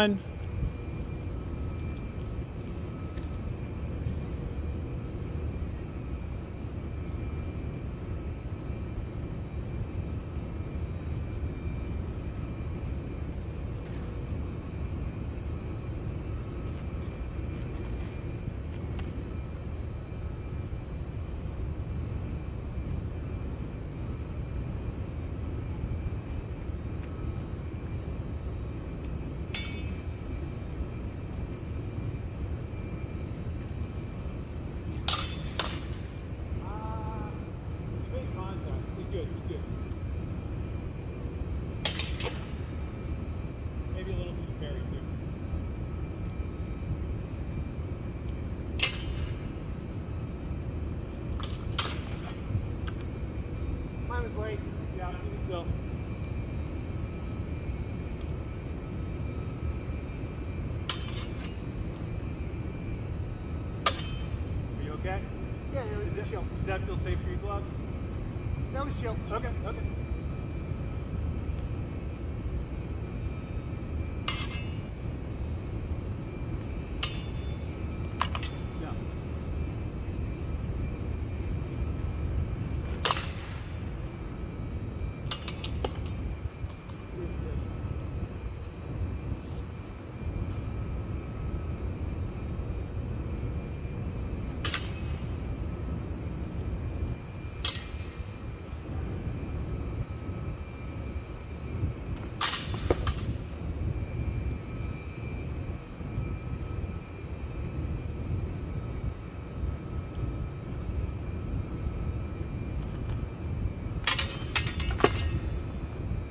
One. Good, it's good. Maybe a little bit of parry too. Mine was late. Yeah, even still. Are you okay? Yeah, it was a shield. Does that feel safe for your gloves? That was shield. Okay, okay. Yeah.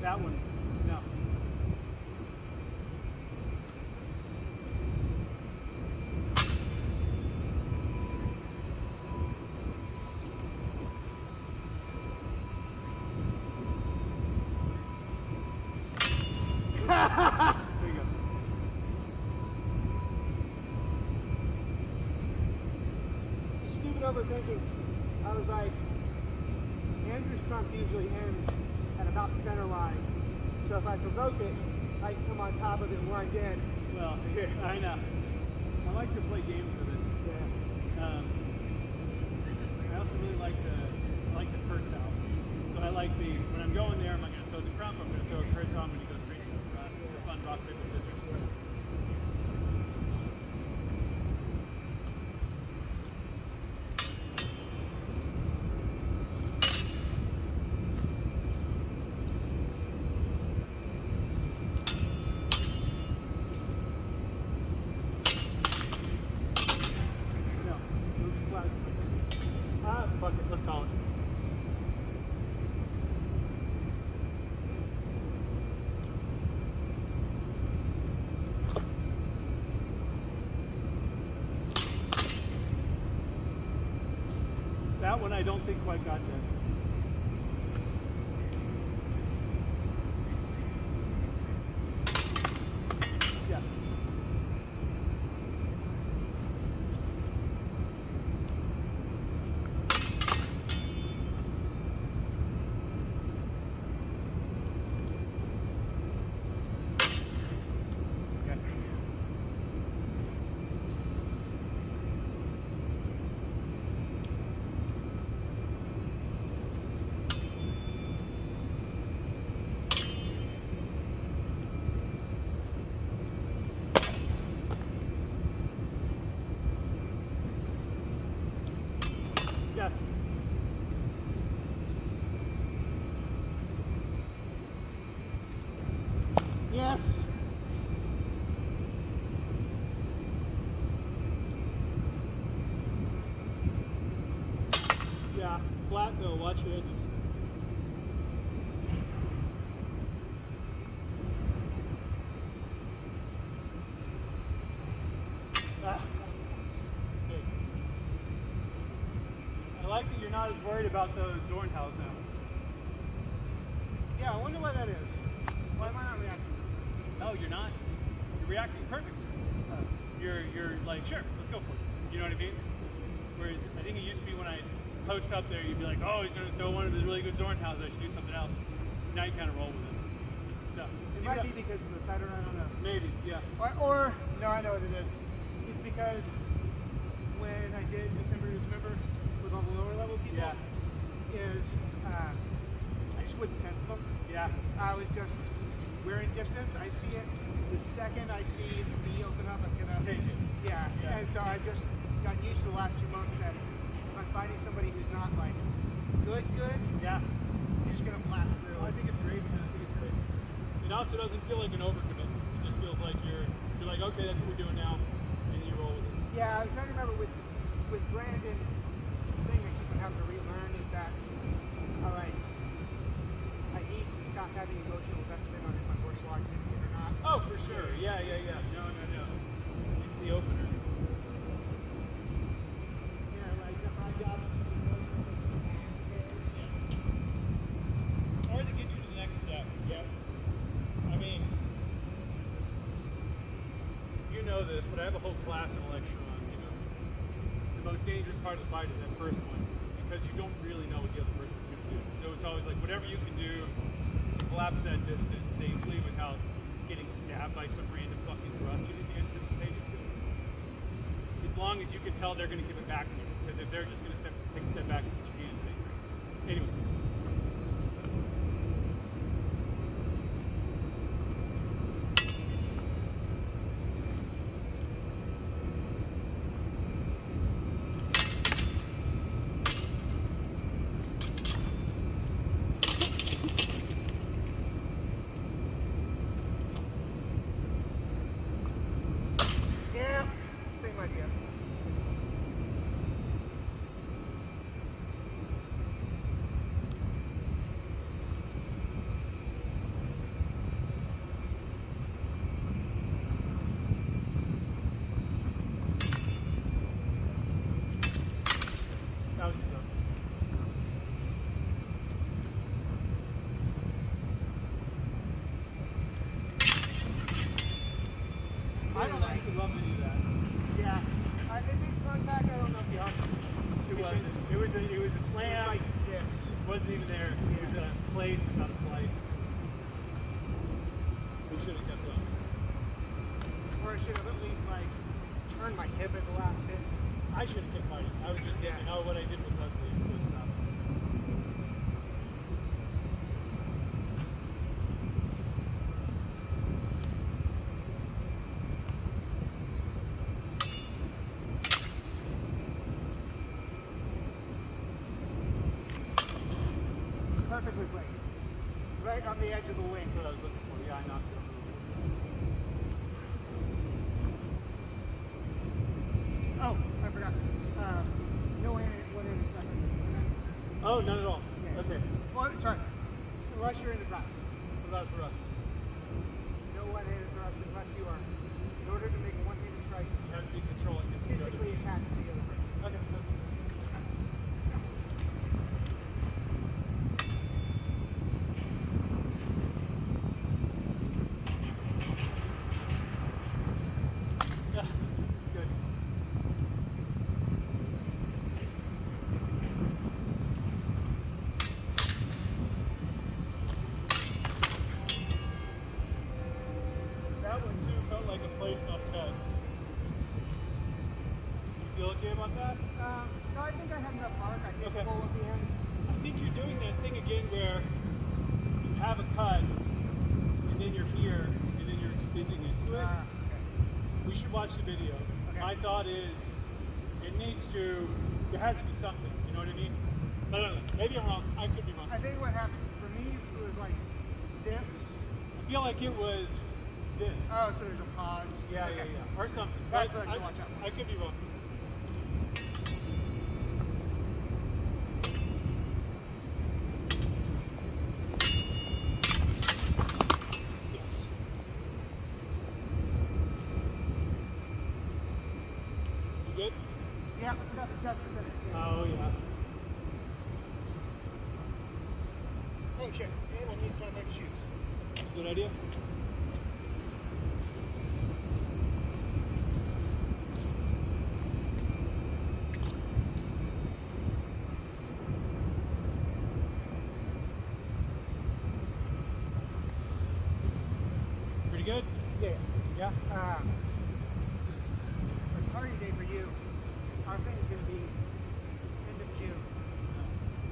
That one, no. There you go. Stupid overthinking. I was like, Andrew's crump usually ends at about the center line. So if I provoke it, I can come on top of it and wind in. Well, I know. I like to play games with it. Yeah. I also really like the Kurtz out. So I like the, when I'm going there, I'm not going to throw the crump, I'm going to throw a Kurtz on when you go straight to the thrust. It's a fun rock, paper, scissors. No, move flat. Fuck it, let's call it. That one I don't think quite got there. Yeah. Okay. Yes. Yes. Yeah. Flat though, watch your edges. Ah. Good. I like that you're not as worried about those Zornhaus now. Yeah, I wonder why that is. Why am I not reacting? No, you're not. You're reacting perfectly. You're like, sure, let's go for it. You know what I mean? Whereas I think it used to be when I post up there, you'd be like, oh, he's gonna throw one of his really good Zornhaus, I should do something else. Now you kind of roll with it. So It might be because of the feather, I don't know. Maybe, yeah. Or no, I know what it is. It's because when I did December, remember, with all the lower level people, is I just wouldn't fence them. Yeah. I was just, we're in distance, I see it. The second I see the bee open up, I'm gonna take it. Yeah. And so I just got used to the last 2 months that if I'm finding somebody who's not like good, yeah, you're just gonna blast through. Well, I think it's great, man. I think it's great. It also doesn't feel like an overcommit. It just feels like you're like, okay, that's what we're doing now, and you roll with it. Yeah, I was trying to remember with Brandon, the thing I keep having to relearn is that I need to stop having emotional investment on if my horse logs in or not. Oh, for sure. Yeah. No. It's the opener. Yeah, like if my job Or to get you to the next step. Yeah. I mean, you know this, but I have a whole class and lecture on, the most dangerous part of the fight is that first one, because you don't really know what the other person's going to do. So it's always like whatever you can do to collapse that distance safely without getting stabbed by some random fucking thrust you didn't anticipate is good. As long as you can tell they're going to give it back to you, because if they're just going to take a step back and put your hand in it. Anyways. same idea. I don't actually love any of that. Yeah. I think contact, I don't know if you have It was a slam. It's like this. Wasn't even there. It was a place and not a slice. We should have kept going. Or I should have at least like turned my hip at the last hit. I should have kept fighting. I was just thinking, oh, what I did was ugly, so it's not. Perfectly placed. Right on the edge of the wing. That's what I was looking for. Yeah, I knocked it over. Oh, I forgot. No one-handed strike on this one. Oh, none at all. Yeah. Okay. Well, sorry. Unless you're in the ground. What about thrust? No one-handed thrust unless you are. In order to make a one-handed strike, You have to be controlling it. physically attached to the other person. Okay. Yeah, good. That one too felt like a place not cut. You feel okay about that? No, I think I had enough mark. I think Okay. full at the end. I think you're doing that thing again where you have a cut, and then you're here, and then you're extending into it. Okay. We should watch the video. Okay. My thought is, there has to be something, you know what I mean? I don't know, maybe I'm wrong, I could be wrong. I think what happened for me was like this. I feel like it was this. Oh, so there's a pause. Yeah, Okay. or something. That's But what I should watch out for. I could be wrong. Yes. You good? Yeah, I forgot the test for this. Oh yeah. Oh shit. And I need to make shoes. That's a good idea. good? Yeah. Yeah. Our target date for you, our thing is going to be end of June.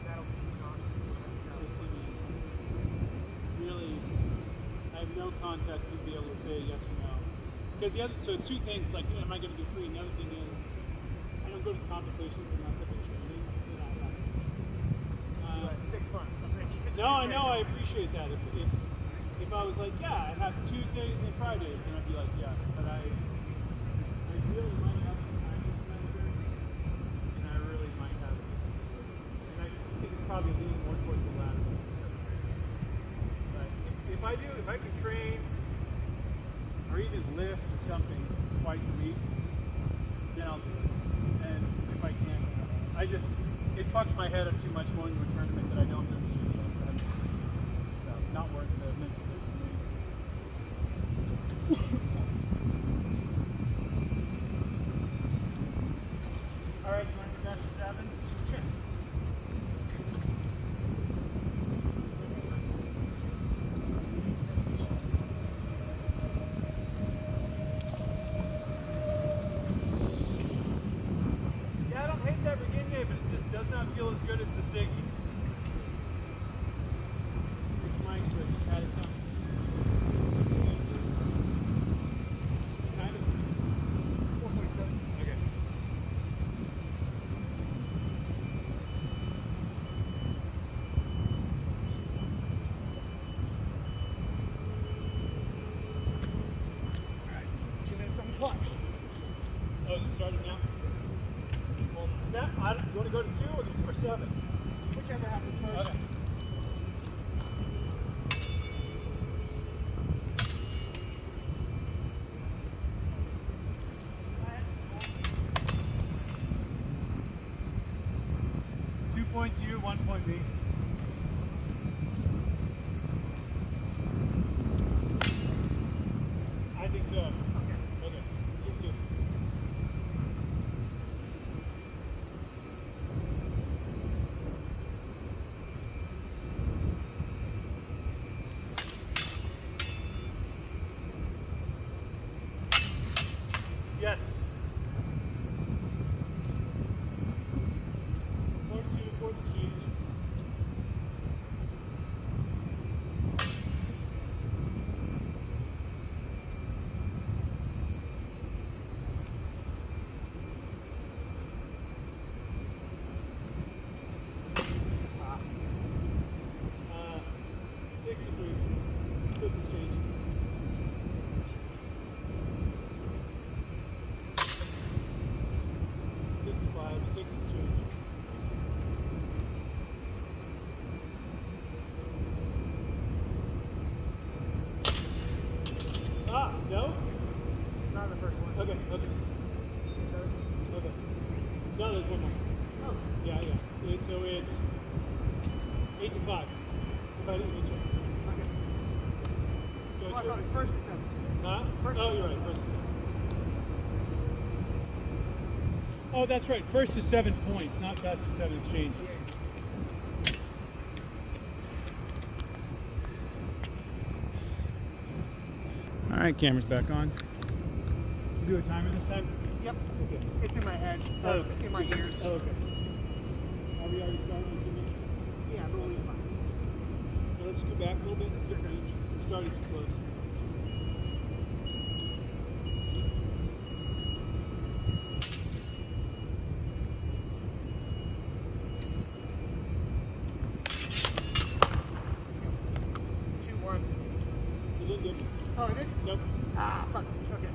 That'll be awesome. So we'll have to travel. We'll see, man. Really, I have no context to be able to say yes or no. Because so it's two things, like, am I going to be free? And the other thing is, I don't go to competitions unless I've been training. Then I have to. 6 months, I'm thinking. No, I know, I appreciate that. If I was like, yeah, I have Tuesdays and Fridays, then I'd be like, yes. But I really might have some time this semester, and I really might have just, and I think it's probably leaning more towards the latter. But if I can train or even lift or something twice a week, then I'll do it. And if I can't, it fucks my head up too much going to a tournament that I know I'm going to shoot. So not worth the mental load for me. All right, do you want to best of 7? Sure. Yeah, I don't hate that Virginia, but it just does not feel as good as the Siggy. It's my experience. Had its own. Kind of. 4.7. Okay. All right, 2 minutes on the clock. Oh, is it starting now? Well, you want to go to 2 or 7? Whichever happens first. Okay. Point you, 1 point B. I think so. Okay. Okay. 2-2. Yes. 4-2 for the change. Ah. 6-3. Fifth exchange. 65, 6 exchange. Ah, no? Not the first one. Okay, okay, 7. okay. No, there's one more. Oh, Yeah. So it's 8 to 5. If I didn't mention. okay. So Oh, I it's thought it was first to 7. huh? First Oh, to you're seven. right. First to 7. Oh, that's right. First to 7 points, not best to 7 exchanges. All right, camera's back on. You do a timer this time? Yep. Okay. It's in my head. Oh, okay. In my ears. Oh, okay. Are we already starting in 2 minutes? Yeah, but we'll be fine. Now let's scoot back a little bit. Let's get range. We're starting too close. You didn't get me. Oh, I did? Nope. Ah, fuck. Okay.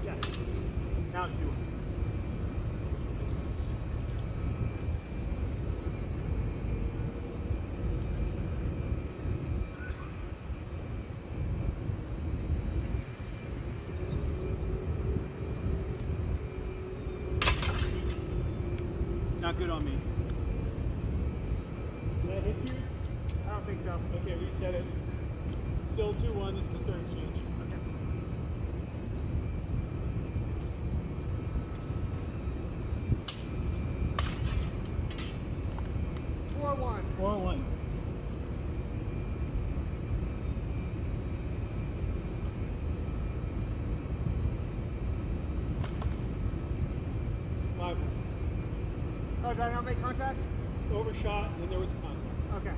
Yes. Now it's 2-1. Not good on me. Did I hit you? I don't think so. Okay, reset it. Still 2-1. This is the third exchange. Okay. 4-1. 4-1. Oh, did I not make contact? Overshot, and then there was a contact. Okay.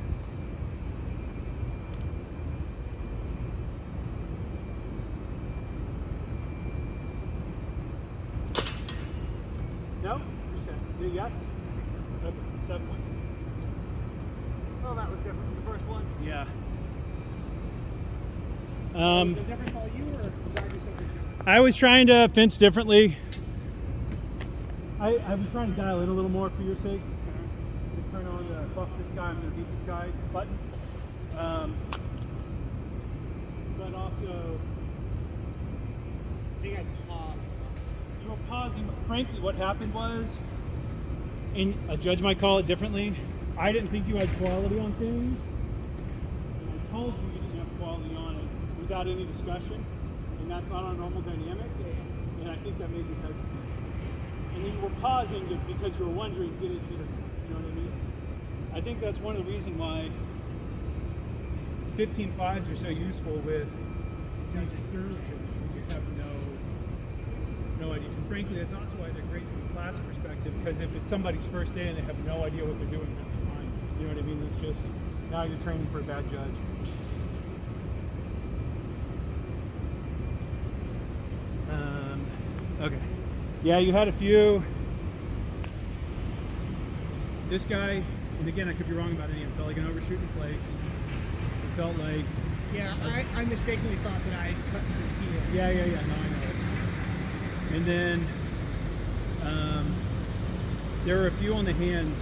No? Reset. Yes? Okay, 7-1. Well, that was different from the first one. Yeah. Was the difference all you, or did I do something different? I was trying to fence differently. I was trying to dial in a little more for your sake. To turn on the buff this guy, I'm going to beat this guy button. But also, I think I paused. you were pausing, but frankly what happened was, and a judge might call it differently, I didn't think you had quality on things. And I told you you didn't have quality on it without any discussion. And that's not our normal dynamic. And I think that made me hesitant. And then you were pausing because you were wondering, did it hit or not? You know what I mean? I think that's one of the reasons why 15-5s are so useful with judges, sterling judges. You just have no idea. And frankly, that's also why they're great from a class perspective, because if it's somebody's first day and they have no idea what they're doing, that's fine. You know what I mean? It's just, now you're training for a bad judge. Okay. Yeah, you had a few. This guy, and again, I could be wrong about it, it felt like an overshoot in place. It felt like... Yeah, I mistakenly thought that I had cut through here. Yeah, no, I know. And then there were a few on the hands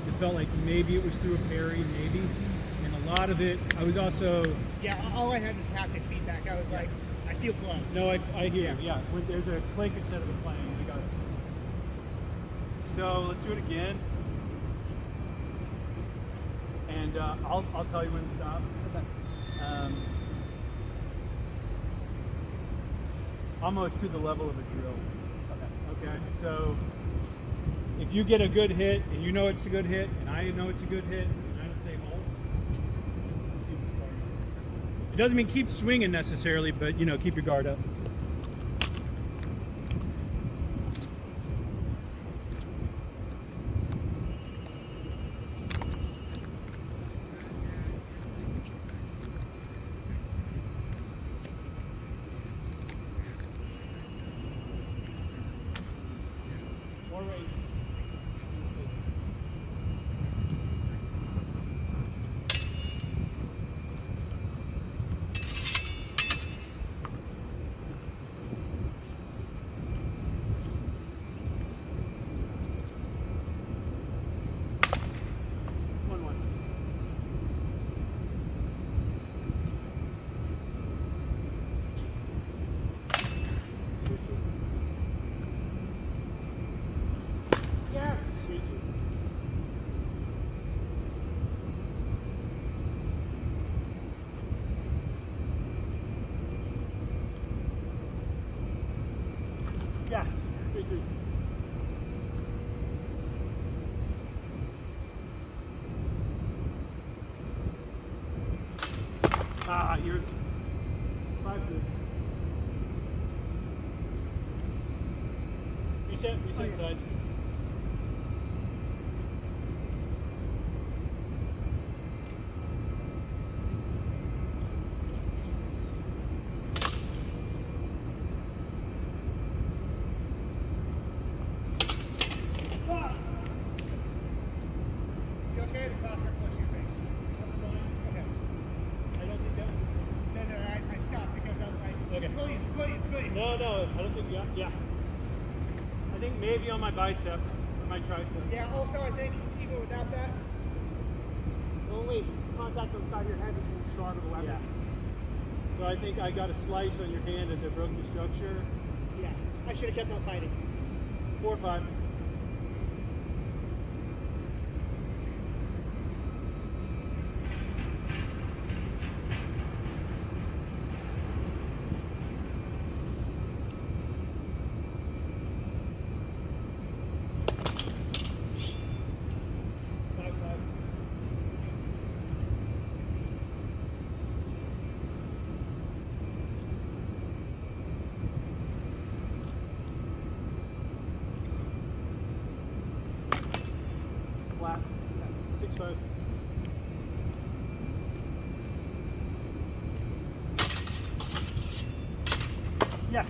that felt like maybe it was through a parry, maybe. And a lot of it, I was also... Yeah, all I had was haptic feedback. I was like, I feel glove. No, I hear you, yeah. When there's a click instead of a clang, I got it. So let's do it again. And I'll tell you when to stop. Okay. Almost to the level of a drill. Okay. Okay, so if you get a good hit and you know it's a good hit and I know it's a good hit and I don't say halt, keep it started. It doesn't mean keep swinging necessarily, but you know, keep your guard up. More range. Yes. 3-2. Yes. 3-3. Ah, here's 5-2. Reset Oh, yeah. sides. You okay? The cross got close to your face. Okay. I don't think that was... No, I stopped because I was like, Okay. Williams. No, I don't think, yeah. I think maybe on my bicep, or my tricep. Yeah, also I think even without that, the only contact on the side of your head is when you start with the weapon. Yeah. So I think I got a slice on your hand as I broke the structure. Yeah. I should have kept on fighting. 4-5. flat. 6'5". Yes.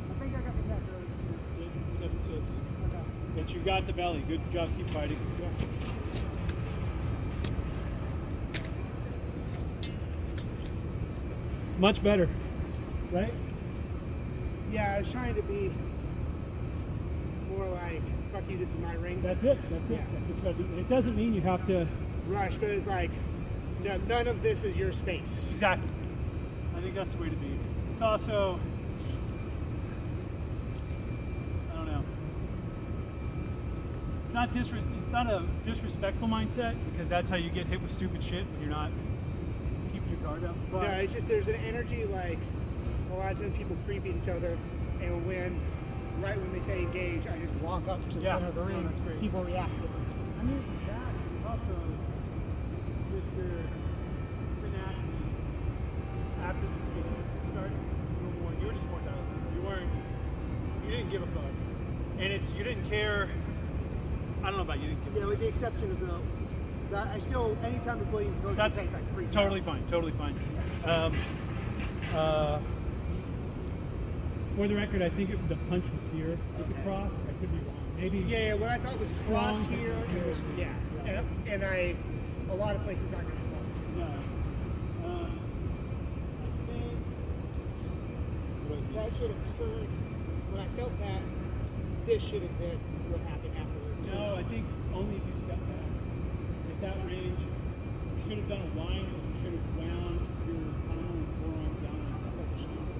I think I got the neck earlier. 7'6". Okay. But you got the belly. Good job. Keep fighting. Yeah. Much better, right? Yeah, I was trying to be more like, fuck you, this is my ring. That's it. That's it. Yeah. That's what you gotta do. It doesn't mean you have to. Rush, but it's like, no, none of this is your space. Exactly. I think that's the way to be. It's also, I don't know. It's not a disrespectful mindset, because that's how you get hit with stupid shit when you're not keeping your guard up. But Yeah, it's just there's an energy like a lot of times people creep at each other, and right when they say engage, I just walk up to the center of the ring. that's great. People react differently. I mean, that also with your tenacity after the game started, you were just more dialed. You didn't give a fuck, and you didn't care. I don't know about you, didn't give a Yeah, with the exception of that I still, anytime the Williams goes to the That's face, I freak totally out. fine, totally fine. For the record, I think the punch was here with the cross. I could be wrong. Maybe. Yeah, what I thought was cross Strong here, and this, here. yeah. And a lot of places aren't going to cross. No. I think. What was That should have turned, when I felt that, this should have been what happened afterwards. No, I think only if you step back. At that range, you should have done a line, or you should have wound your palm and forearm down on top of the shoulder.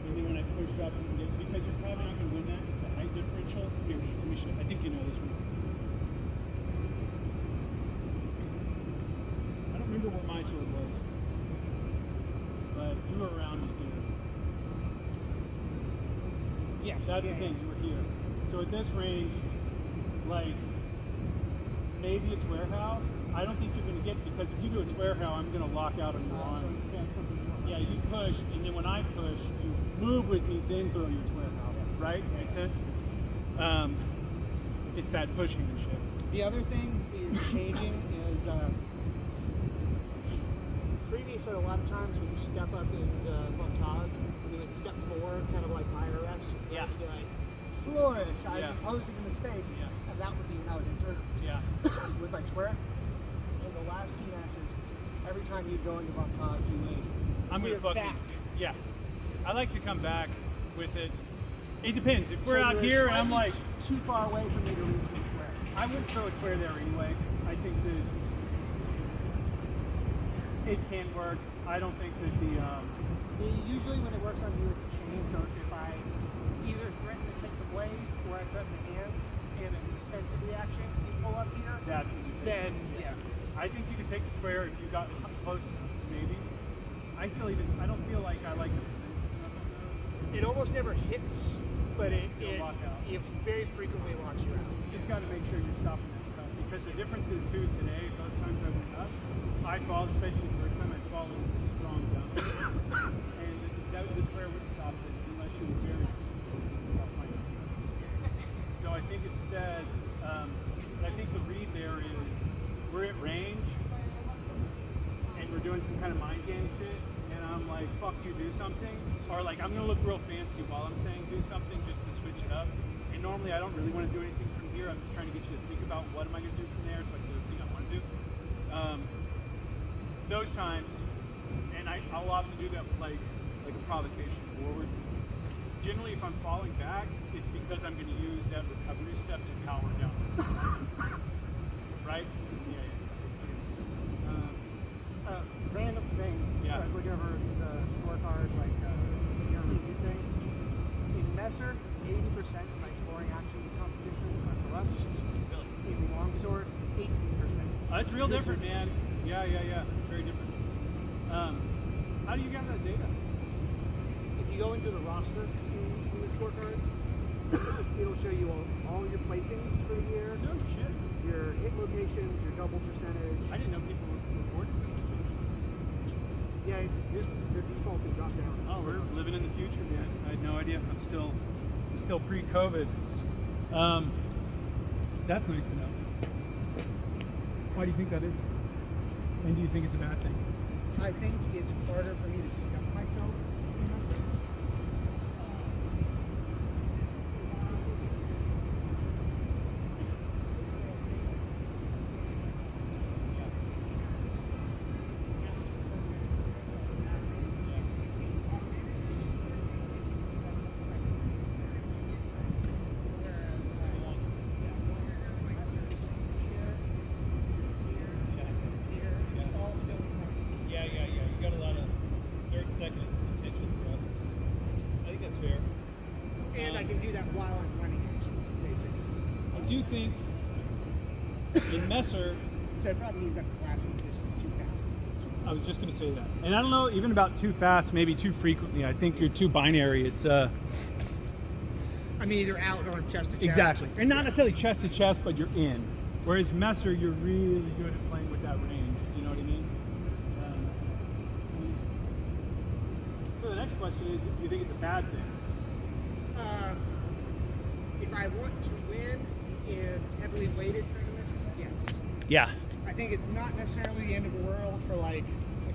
And then when I push up, because you're probably not going to win that, it's the height differential. Here, let me show. I think you know this one. I don't remember where my sword was, but you were around me here. Yes. That's the thing, you were here. So at this range, like, maybe a warehouse. I don't think you're going to get, because if you do a warehouse, I'm going to lock out on your So arms. instead, something more. Yeah, you push, and then when I push, you move with me, then throw your warehouse. Right? Makes sense? It's that pushing and shit. The other thing is changing is previously a lot of times when you step up into Montag, you would step forward, kind of like IRS. Yeah. To be like, flourish, I'd Yeah. be posing in the space, Yeah. and that would be how it entered Yeah. with my square. In the last two matches, every time you'd go into Montag, you would I'm clear going to fucking. back. Yeah. I like to come back with it. It depends. If we're So out you're here and I'm slightly like, too far away for me to reach the square. I wouldn't throw a square there anyway. I think that it can work. I don't think that Usually when it works on you, it's a chain. So it's if I either threaten to take the blade or I threaten the hands, and as a defensive reaction, you pull up here. that's what you take. Then yeah. I think you could take the square if you got close enough, maybe. I don't feel like I like the position of it. It almost never hits, but it lock out. very frequently locks you out. You just got to make sure you're stopping that cut, because the difference is too today. Those times I went up, I followed, especially the first time I followed strong down, and the square wouldn't stop it unless you were very off my nose. So I think instead, I think the read there is we're at range and we're doing some kind of mind game shit, and I'm like, fuck you, do something, or like I'm gonna look real fancy while I'm saying do something just to switch it up. And normally I don't really want to do anything from here. I'm just trying to get you to think about what am I gonna do from there so I can do the thing I want to do. Those times, and I'll often do that with like a provocation forward. Generally, if I'm falling back, it's because I'm going to use that recovery step to power down. Right? Yeah. Random thing. Yeah. I was looking over the scorecard, like your review thing. In Messer, 80% of my scoring actions in competitions are thrust. Really? In Longsword, 18%. It's real different, man. Yeah. Very different. How do you get that data? If you go into the roster in the scorecard, it'll show you all your placings for the year, No shit. your hit locations, your double percentage. I didn't know people were recording this. Yeah, your default can drop down. Oh, we're living in the future, man. I had no idea. I'm still pre-COVID. That's nice to know. Why do you think that is? And do you think it's a bad thing? I think it's harder for me to stuff myself in Messer. You got a lot of third and second attention thrust. I think that's fair. And I can do that while I'm running it, basically. I do think in Messer, So it probably means I'm collapsing the distance too fast. I was just going to say that. And I don't know, even about too fast, maybe too frequently. I think you're too binary. It's I mean, either out or chest to chest. exactly. And not necessarily chest to chest, but you're in. Whereas Messer, you're really good at playing with that range. You know what I mean? So the next question is, do you think it's a bad thing? If I want to win in heavily weighted tournaments, yes. Yeah. I think it's not necessarily the end of the world for like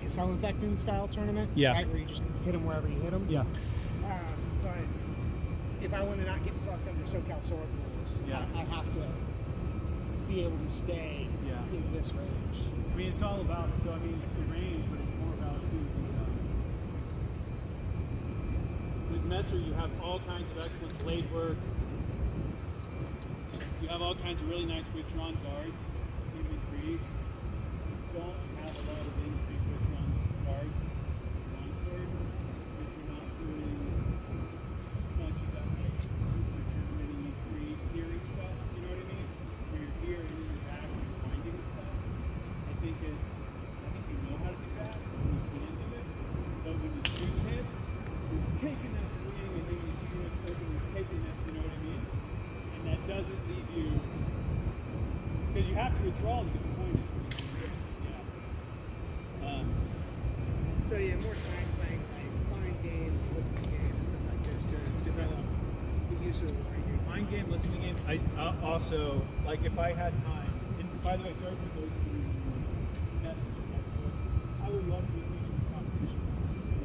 a Cell Infecting style tournament. Yeah. Right, where you just hit them wherever you hit them. Yeah. But if I want to not get fucked under SoCal sword rules, Yeah. I have to be able to stay Yeah. in this range. I mean, it's all about, so I mean, it's the range, but it's more about with Messer, you have all kinds of excellent blade work. You have all kinds of really nice withdrawn guards. Even creeps don't have a lot of increase withdrawn guards. Longsword, but you're not doing much of that like super Germany creep theory stuff. You know what I mean? Where you're here and you're back and you're finding stuff. I think you know how to do that when you get into it. But when the juice hits, you're taking that swing and then you see what's open, you're taking that, you know what I mean? And that doesn't leave you, because you have to withdraw to get the point. Yeah. So you have more time playing like mind games, listening games, stuff like this to develop the use of the mind game. Mind game, listening game. I also, like if I had time, and by the way, sorry for those who message me, I would love to be teaching competition.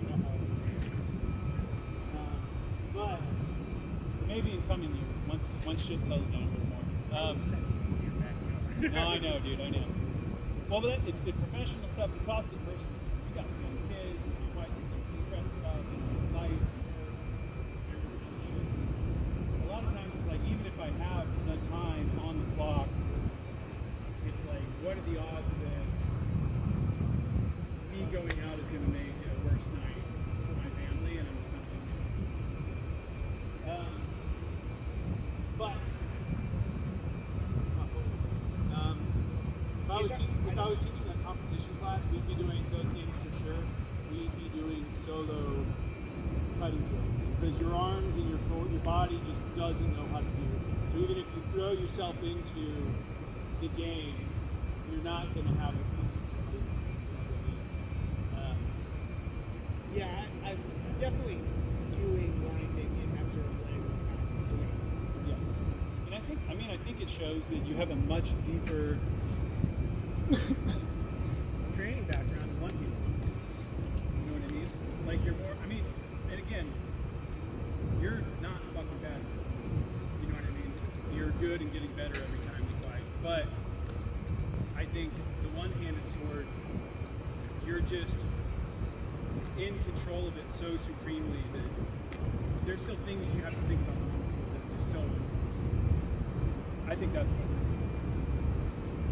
You know how it is. But maybe in coming years, once shit settles down a little more. No, I know, dude, I know. Well, but it's the professional stuff. It's also the personal stuff. You got young kids, and you might be super stressed about life. A lot of times, it's like even if I have the time on the clock, it's like, what are the odds that me going out is going to make it a worse night for my family, and I'm just not doing it. But if I was teaching a competition class, we'd be doing those games for sure. We'd be doing solo cutting drills because your arms and your body just doesn't know how to do it. So even if you throw yourself into the game, you're not going to have a piece of it. Yeah, I'm definitely doing grinding in that sort of way without doing it. So, yeah. And I think it shows that you have a much deeper training background in one game. You know what I mean? Like you're more, and again, you're not fucking bad. You know what I mean? You're good and getting better every time you fight. But I think the one-handed sword, you're just in control of it so supremely that there's still things you have to think about that are just so. I think that's what.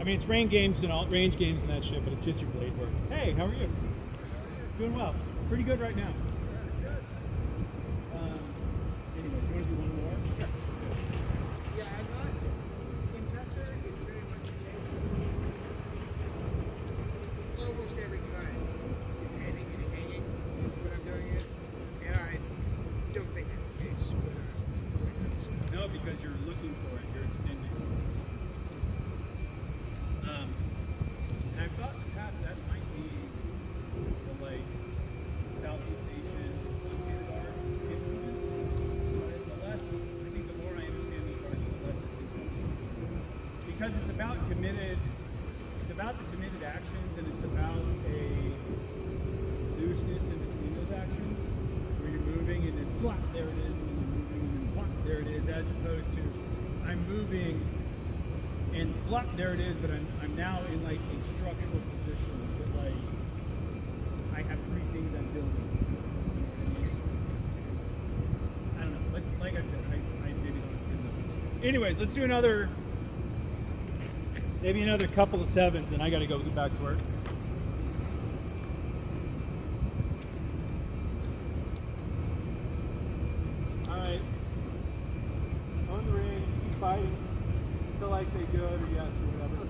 It's range games and that shit, but it's just your blade work. Hey, how are you? Doing well. Pretty good right now. Anyway, do you want to do one more? Sure. Yeah, I'm not. In Messer, it's very much a case of almost every cut is ending and hanging when I'm doing it, and I don't think that's the case with No, because you're looking for it. You're extending. And I thought in the past that might be the Southeast Asian art influence. But I think the more I understand these arts, the less it influences. Because it's about committed it's about the committed actions, and it's about a looseness in between those actions, where you're moving and then plop, there it is, and then you're moving and then plop, there it is, as opposed to I'm moving and plop, there it is, but I'm now in like a structural position that like I have three things I'm building. I don't know, like I said, I maybe don't have good numbers. Anyways, let's do maybe another couple of sevens, then I gotta go get back to work. Alright. On the ring, keep fighting until I say good or yes or whatever.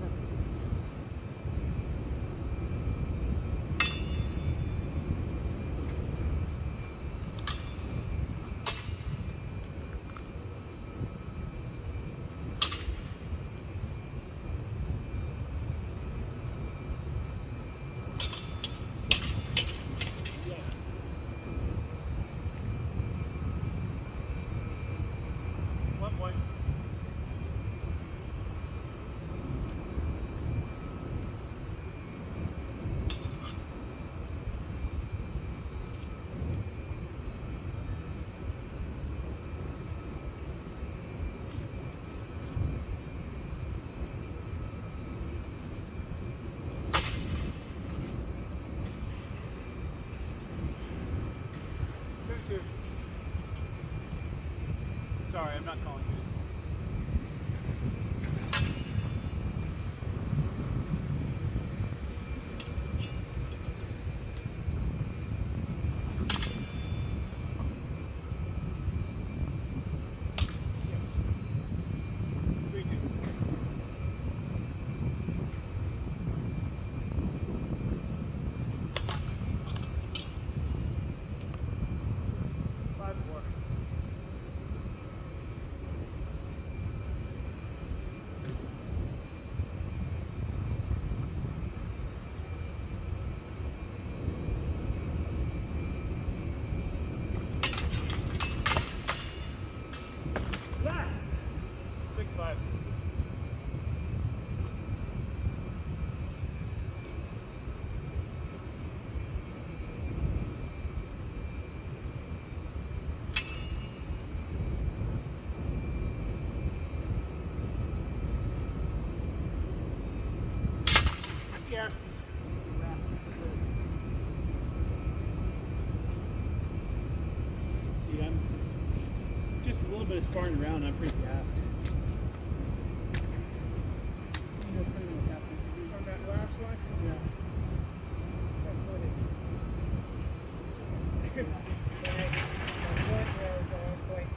Okay. Sorry, I'm not calling you. Yes. 3-2. Last. 6-5. Yes. See, I'm just a little bit of sparring around. I'm pretty gassed. On that last one? Yeah. My foot was at one point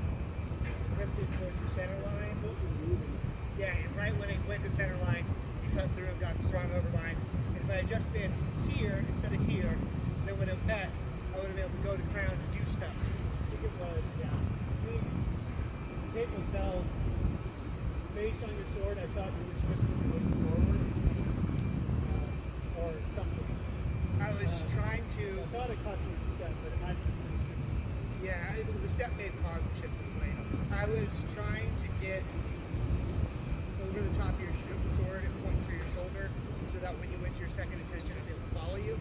drifted towards your center line. Yeah, and right when it went to center line, you cut through and got strung over mine. And if I had just been here instead of here, they would have met. I would have been able to go to crown to do stuff. I think it was, yeah. I mean, the tape will tell, based on your sword, I thought you were shifting moving forward. Or something. I was trying to. I thought I caught you in step, but it might have just been shifting. Yeah, the step may have caused the shift of the blade. I was trying to get over the top of your sword and point to your shoulder so that when you went to your second intention, I'd be able to follow you.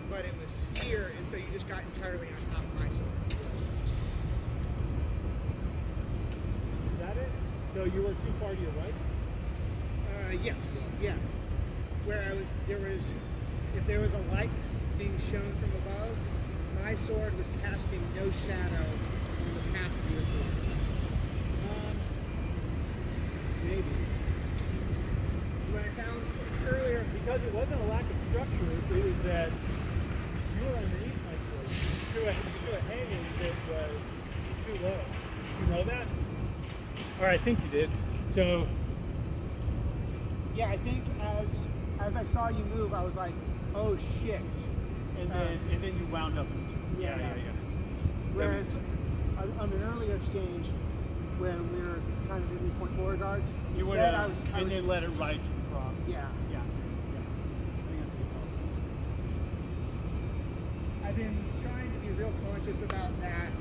But it was here, and so you just got entirely on top of my sword. Is that it? So you were too far to your right? Yes, yeah. Where if there was a light being shown from above, my sword was casting no shadow on the path of your sword. Maybe. What I found earlier, Because it wasn't a lack of structure, it was that you were underneath my sword. You threw a hanging that was too low. You know that? Or I think you did. So, yeah, I think as I saw you move, I was like, oh shit. and then you wound up into it. Yeah. Whereas on an earlier exchange, when we were kind of in these point forward guards, You would instead have, I and was, then let it right across. yeah. Yeah. I've been trying to be real conscious about that.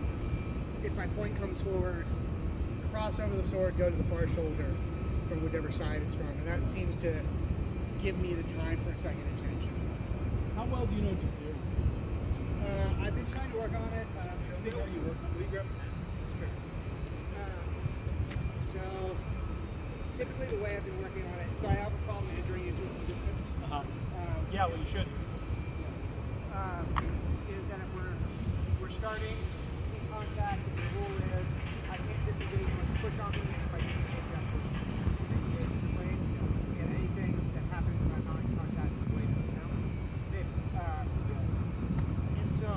If my point comes forward, cross over the sword, go to the far shoulder from whichever side it's from, and that seems to give me the time for a second attention. How well do you know Japan? I've been trying to work on it. Show me how you work on it. Will you grab a pen? Sure. So typically the way I've been working on it, so I have a problem entering into a distance. Yeah, well, you should. Is that if we're starting in contact, and the rule is I can't disengage unless you push on me, and if I can't take that push, engage the blade, and anything that happens when I'm not in contact with the blade, and so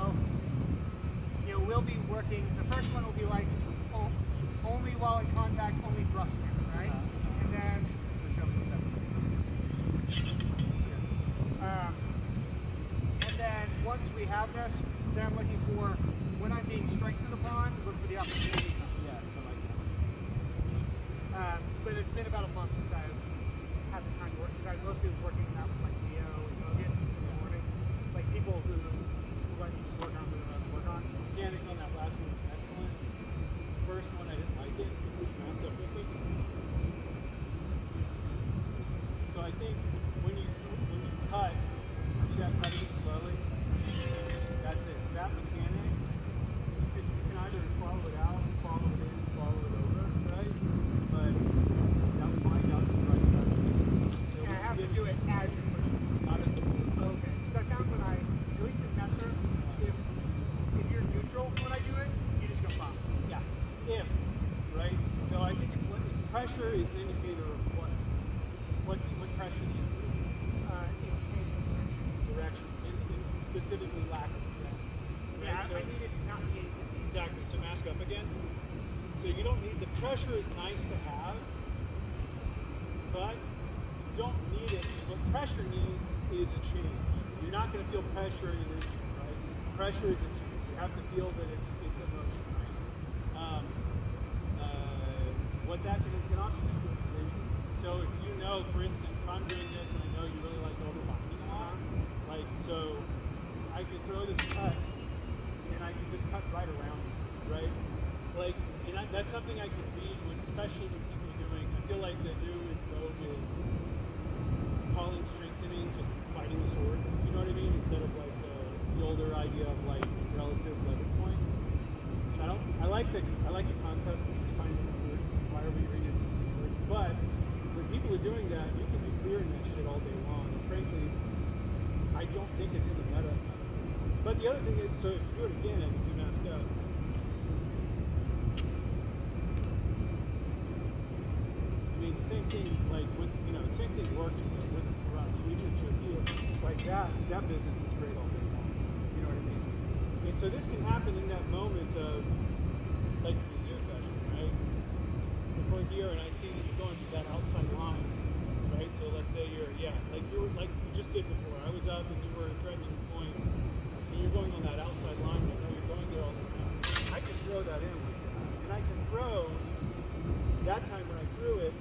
we'll be working. The first one will be like only while in contact, only thrusting, right? And then once we have this, then I'm looking for when I'm being strengthened upon, look for the opportunity. Yes, I like that. But it's been about a month since I've had the time to work, because I mostly was working out with like Leo and Logan in the morning. Like people who let me just work on what I work on. Mechanics on that last one was excellent. First one I didn't like it. Messed up with it. So I think when you cut, you got cutting it slowly. That's it. That mechanic, you can either follow it out, follow it in, follow it over, right? But that would find out the right stuff. So and I have to do it as you're pushing. Not as okay. So I found when at least in Messer, if you're neutral when I do it, you just go pop. Yeah. If, right? So I think it's pressure is an indicator of what pressure do you do? Direction. Specifically lack of threat. Right? Yeah, So, I need it to not be exactly. So mask up again. So you don't need, the pressure is nice to have, but you don't need it. What pressure needs is a change. You're not going to feel pressure in an instant, right? Pressure is a change. You have to feel that it's emotion, right? What that can also just do with vision. So if you know, for instance, if I'm doing this and I know you really like overlocking a lot, like, so I can throw this cut and I can just cut right around it, right? Like, and that's something I can read when, especially when people are doing, I feel like the new in vogue is calling strengthening just fighting the sword, you know what I mean? Instead of like the older idea of like relative leverage points. Which I like the concept, it's just finding a word, however you're using the same words. But when people are doing that, you can be clearing that shit all day long. And frankly, I don't think it's in the meta. But the other thing is, so if you do it again, if you mask up, I mean, the same thing, like, with, the same thing works with a thrust. Even if you're here, like that business is great all day long. You know what I mean? And so this can happen in that moment of, like, the zoo fashion, right? If we're here and I see that you're going to that outside line, right? So let's say like you just did before. I was up and you were threatening the point, and you're going on that outside line. I know you're going there all the time. I can throw that in like that, and I can throw. That time when I threw it,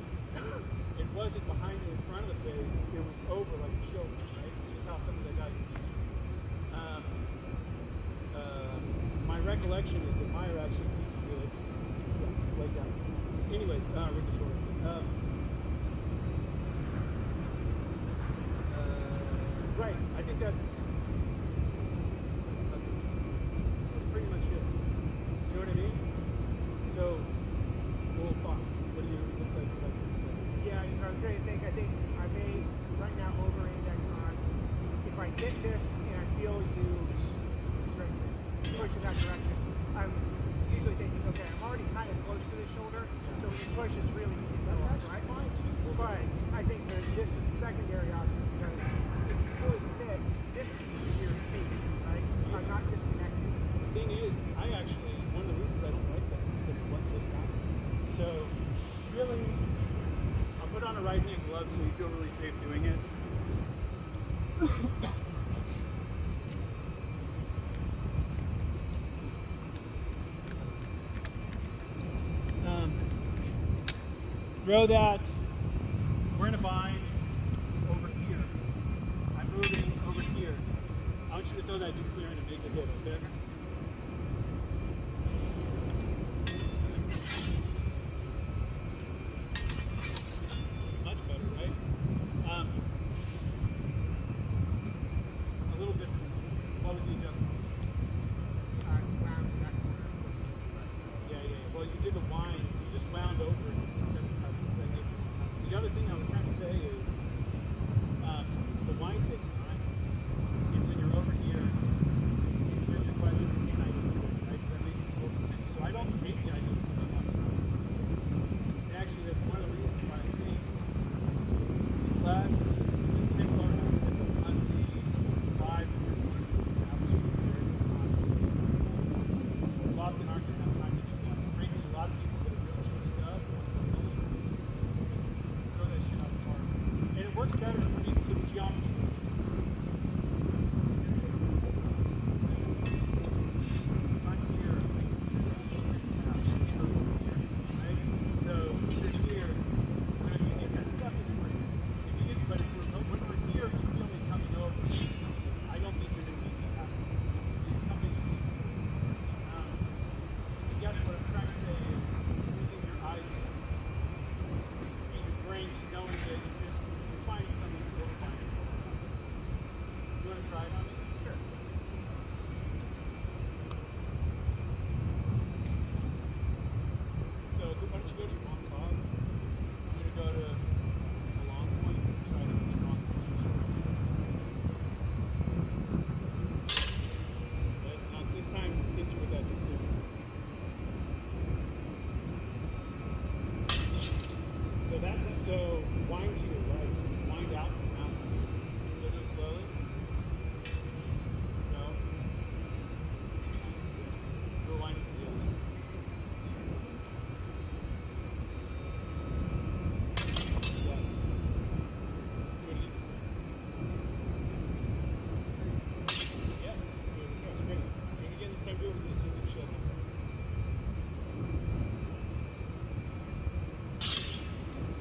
it wasn't behind me in front of the face. It was over like the shoulder, right? Which is how some of the guys teach. My recollection is that Meyer actually teaches it like that. Anyways, with the shoulder. Right, I think that's pretty much it. You know what I mean? So, little thoughts. What do you, what's that like to say? Yeah, I was trying to think. I think I may right now over-index on if I get this and I feel you strengthen, push in that direction. I'm usually thinking, okay, I'm already kind of close to the shoulder, so when you push, it's really easy to go off, right? Fine too. But I think that this is a secondary option because if you fully commit, this is easier to see, right? I'm not disconnected. The thing is, one of the reasons I don't like that is because of what just happened. So, really, I'll put on a right hand glove so you feel really safe doing it. Throw that. We're in a bind over here. I'm moving over here. I want you to throw that to clear and make a hit, okay? Much better, right? other thing I was trying to say is the wine takes time. And when you're over here, here's your question, can I do this, right? That makes it focusing. So I don't hate the idea of something like that. And actually, that's one of the reasons why I think the class, the tempo must be 5 to 1 absolutely very often aren't going to have time to do that. Frankly, a lot of people that are really sure stuff throw that shit out the park. And it works better for me to the geometry. I'm here, right? So you're here. So if you get that stuff, it's great. If you get, but if when we're here, you feel me coming over. I don't think you're going to make that happen. It's something you see. Yes, what I'm trying to say is using your eyes and your brain, just knowing that you're finding something to work on. You want to try it on me? Sure. So why don't you go to your mom's hog? I'm going to go to a long point and try to do strong position. Okay, now this time, hit you with that big thing. So that's it. So wind to your right, wind out and out. So do it slowly. No. Go wind it to the other side. Yes. Do it again. Yes. Do it. That's great. Do it again. This time do it with the soothing shoulder.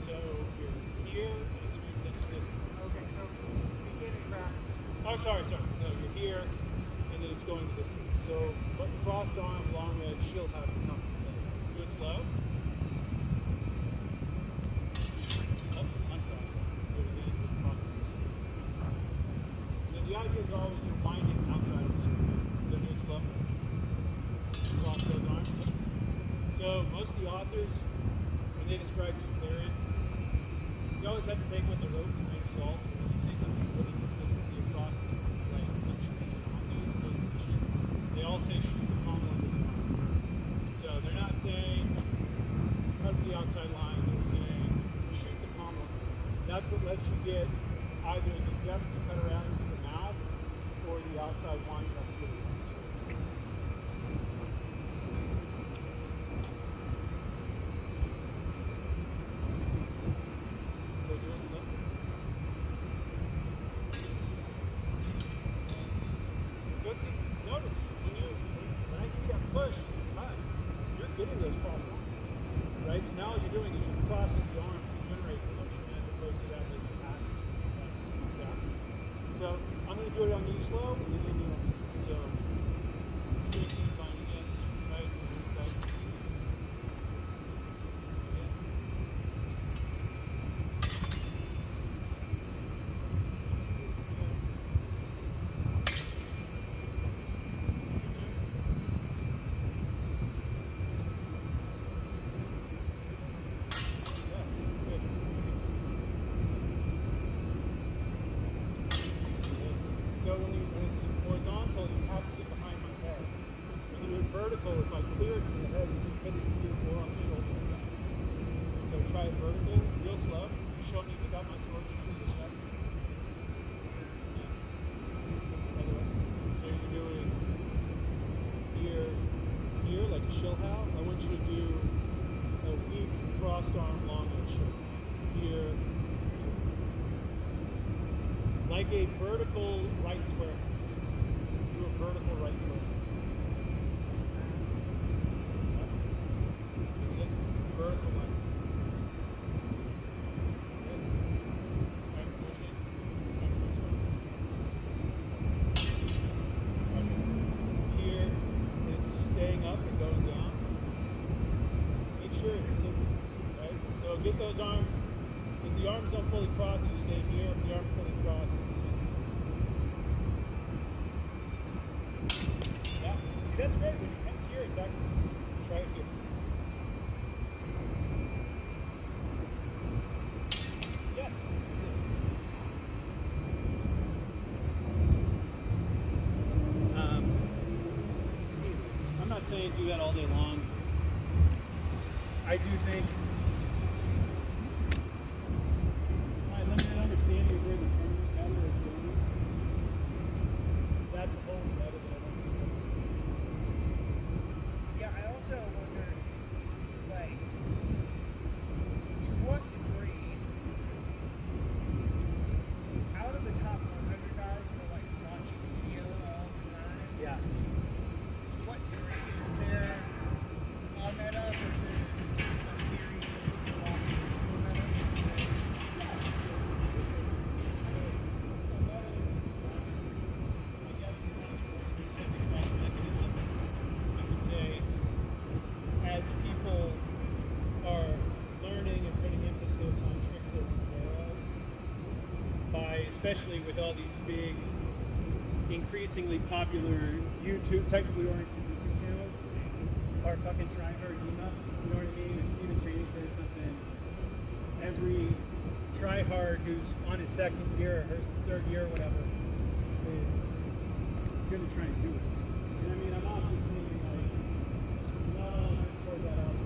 So you're here, and it's moved into this. Okay, so beginning practice. Oh, sorry. No, you're here, and then it's going to this. So, but crossed arm, long edge, she'll have to come together. Do it slow. That's uncrossed arm. Do it again with crossed arms. And then the idea is always you're winding outside of the circle. So do it slow. Cross those arms. So most of the authors, when they describe declaring, you always have to take what they wrote with a grain of salt. When you say something really consistently across, like centuries and on those sheets, they all say shoot the palm lines of the line. So they're not saying cut to the outside line, they're saying shoot the palm line. That's what lets you get either the depth to cut around into the mouth or the outside line that's really nice. So do it slow. Good. Notice when I do that push, you're getting those cross lines, right? So now what you're doing is you're crossing the arms to generate the motion as opposed to that like passing. Right? Yeah. So I'm going to do it on you slow, and then you on me slow. So keep going against, right? Right. Yeah. So when it's horizontal, you have to get behind my head. When you do it vertical, if I clear it from the head, you can hit it here or on the shoulder like that. So try it vertical, real slow. You show me without my sword, show me this up. Yeah. Other way. So you're doing here like a shill how. I want you to do a weak crossed arm long edge shill. Here. Like a vertical right twirl. Do a vertical right twirl. Vertical right. Good. Alright, do it again. This time first one. Okay. Here, it's staying up and going down. Make sure it's simple, right? So get those arms. If the arms don't fully cross, you stay here. If the arms fully cross, it sinks. Yeah. See, that's great. When it comes here, it's excellent. Try it here. that all day long. I do think my limited understanding of where the tournament pattern is going, that's a whole other that I don't think of. Yeah, I also wonder, like, to what degree, out of the top 100 guys who are like watching video all the time, Yeah. to what degree is there a meta versus a series of people watching metas? Specific like mechanism, you could say, as people are learning and putting emphasis on tricks they're aware of, by especially with all these big, increasingly popular technically oriented YouTube channels, are fucking trying very enough. You know what I mean? If Stephen Cheney says something, every tryhard who's on his second year or his third year or whatever is gonna try and do it. And I mean, I'm also seeing like not all of us scored that out